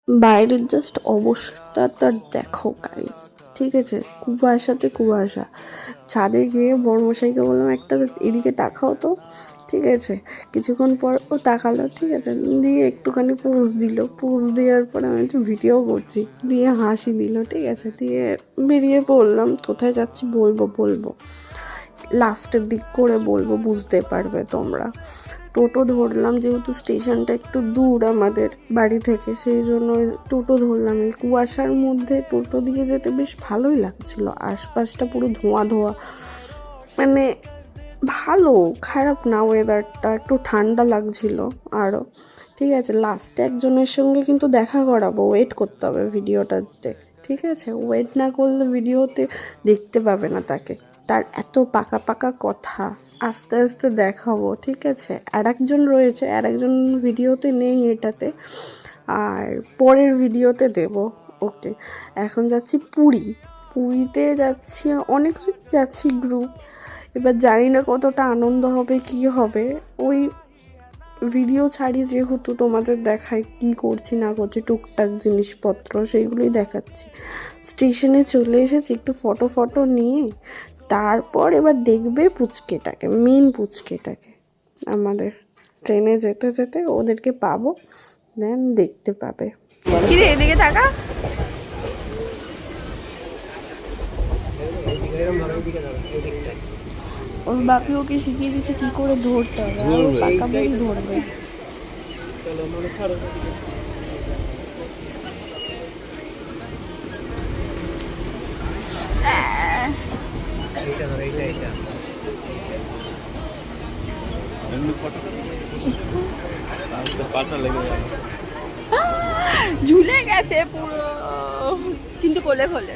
বাইরের জাস্ট অবস্থাটা দেখো গাইস, ঠিক আছে? কুয়াশাতে কুয়াশা। ছাদে গিয়ে বড়মশাইকে বললাম একটা এদিকে তাকাও তো, ঠিক আছে? কিছুক্ষণ পর ও তাকালো, ঠিক আছে, দিয়ে একটুখানি পোজ দিল, পোজ দেওয়ার পরে আমি একটু ভিডিও করছি, দিয়ে হাসি দিল, ঠিক আছে, দিয়ে বেরিয়ে পড়লাম। কোথায় যাচ্ছি বলবো লাস্টের দিক করে বলবো, বুঝতে পারবে তোমরা। টোটো ধরলাম, যেহেতু স্টেশনটা একটু দূর আমাদের বাড়ি থেকে, সেই জন্য টোটো ধরলাম। এই কুয়াশার মধ্যে টোটো দিয়ে যেতে বেশ ভালোই লাগছিল, আশপাশটা পুরো ধোঁয়া ধোঁয়া, মানে ভালো, খারাপ না ওয়েদারটা, একটু ঠান্ডা লাগছিল আরও, ঠিক আছে। লাস্টে একজনের সঙ্গে কিন্তু দেখা করাবো, ওয়েট করতে হবে ভিডিওটাতে, ঠিক আছে? ওয়েট না করলে ভিডিওতে দেখতে পাবে না তাকে, তার এত পাকা পাকা কথা, আস্তে আস্তে দেখাবো, ঠিক আছে? আর একজন রয়েছে, আর একজন ভিডিওতে নেই এটাতে, আর পরের ভিডিওতে দেব। ওকে, এখন যাচ্ছি পুরীতে যাচ্ছি, অনেক যাচ্ছি গ্রুপ। এবার জানি না কতটা আনন্দ হবে, কি হবে। ওই ভিডিও ছাড়ি যেহেতু, তোমাদের দেখাই কি করছি না করছি, টুকটাক জিনিসপত্র সেইগুলোই দেখাচ্ছি। স্টেশনে চলে এসেছি, একটু ফটো নিয়ে তারপর এবার দেখবে পুচকেটাকে, মেন পুচকেটাকে। আমাদের ট্রেনে যেতে যেতে ওদেরকে পাবো, দেন দেখতে পাবে। কিরে এদিকে থাকা, ওর বাপি ওকে শিখিয়ে দিচ্ছে কি করে ধরতে হবে, আর ও পাকা বই ধরবে। ঝুলে গেছে পুরো, কিন্তু কোলে খোলে।